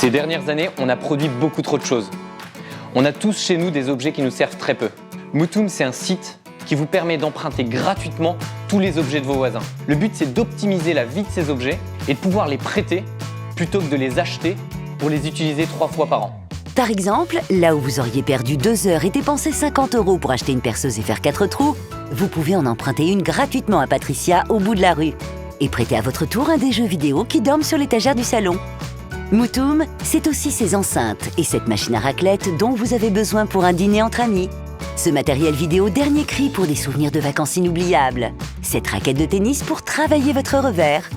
Ces dernières années, on a produit beaucoup trop de choses. On a tous chez nous des objets qui nous servent très peu. Moutoum, c'est un site qui vous permet d'emprunter gratuitement tous les objets de vos voisins. Le but, c'est d'optimiser la vie de ces objets et de pouvoir les prêter plutôt que de les acheter pour les utiliser 3 fois par an. Par exemple, là où vous auriez perdu 2 heures et dépensé 50 € pour acheter une perceuse et faire 4 trous, vous pouvez en emprunter une gratuitement à Patricia au bout de la rue et prêter à votre tour un des jeux vidéo qui dorment sur l'étagère du salon. Moutoum, c'est aussi ces enceintes et cette machine à raclette dont vous avez besoin pour un dîner entre amis. Ce matériel vidéo dernier cri pour des souvenirs de vacances inoubliables. Cette raquette de tennis pour travailler votre revers.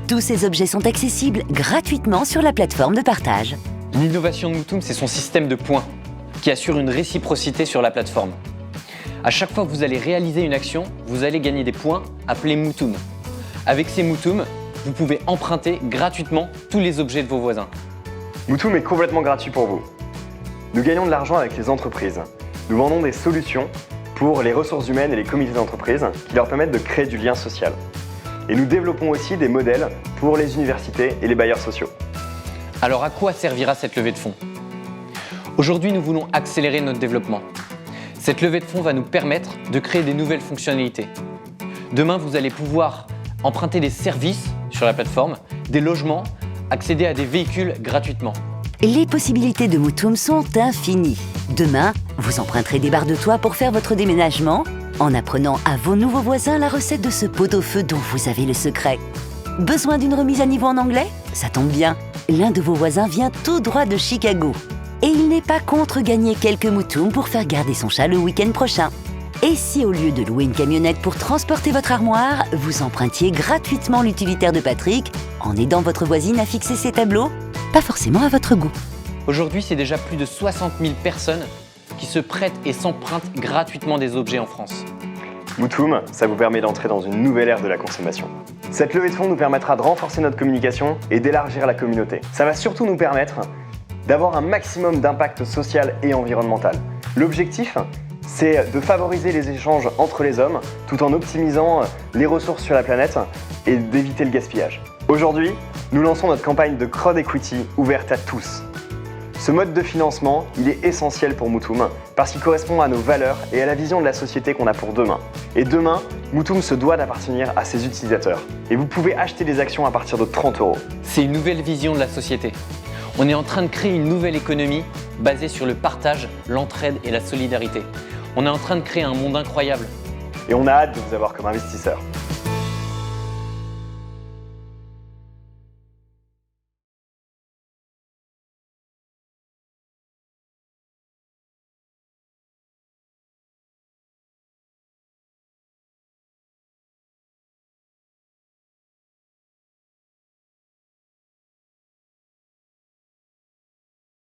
Tous ces objets sont accessibles gratuitement sur la plateforme de partage. L'innovation de Moutoum, c'est son système de points qui assure une réciprocité sur la plateforme. À chaque fois que vous allez réaliser une action, vous allez gagner des points appelés Moutoum. Avec ces Moutoum, vous pouvez emprunter gratuitement tous les objets de vos voisins. Moutoum est complètement gratuit pour vous. Nous gagnons de l'argent avec les entreprises. Nous vendons des solutions pour les ressources humaines et les comités d'entreprise qui leur permettent de créer du lien social. Et nous développons aussi des modèles pour les universités et les bailleurs sociaux. Alors à quoi servira cette levée de fonds? Aujourd'hui, nous voulons accélérer notre développement. Cette levée de fonds va nous permettre de créer des nouvelles fonctionnalités. Demain, vous allez pouvoir emprunter des services sur la plateforme, des logements, accéder à des véhicules gratuitement. Les possibilités de Moutoum sont infinies. Demain, vous emprunterez des barres de toit pour faire votre déménagement en apprenant à vos nouveaux voisins la recette de ce pot-au-feu dont vous avez le secret. Besoin d'une remise à niveau en anglais? Ça tombe bien, l'un de vos voisins vient tout droit de Chicago. Et il n'est pas contre gagner quelques Moutoum pour faire garder son chat le week-end prochain. Et si au lieu de louer une camionnette pour transporter votre armoire, vous empruntiez gratuitement l'utilitaire de Patrick en aidant votre voisine à fixer ses tableaux? Pas forcément à votre goût. Aujourd'hui, c'est déjà plus de 60 000 personnes qui se prêtent et s'empruntent gratuitement des objets en France. Moutoum, ça vous permet d'entrer dans une nouvelle ère de la consommation. Cette levée de fonds nous permettra de renforcer notre communication et d'élargir la communauté. Ça va surtout nous permettre d'avoir un maximum d'impact social et environnemental. L'objectif, c'est de favoriser les échanges entre les hommes tout en optimisant les ressources sur la planète et d'éviter le gaspillage. Aujourd'hui, nous lançons notre campagne de Crowd Equity ouverte à tous. Ce mode de financement, il est essentiel pour Moutoum parce qu'il correspond à nos valeurs et à la vision de la société qu'on a pour demain. Et demain, Moutoum se doit d'appartenir à ses utilisateurs. Et vous pouvez acheter des actions à partir de 30 €. C'est une nouvelle vision de la société. On est en train de créer une nouvelle économie basée sur le partage, l'entraide et la solidarité. On est en train de créer un monde incroyable. Et on a hâte de vous avoir comme investisseur.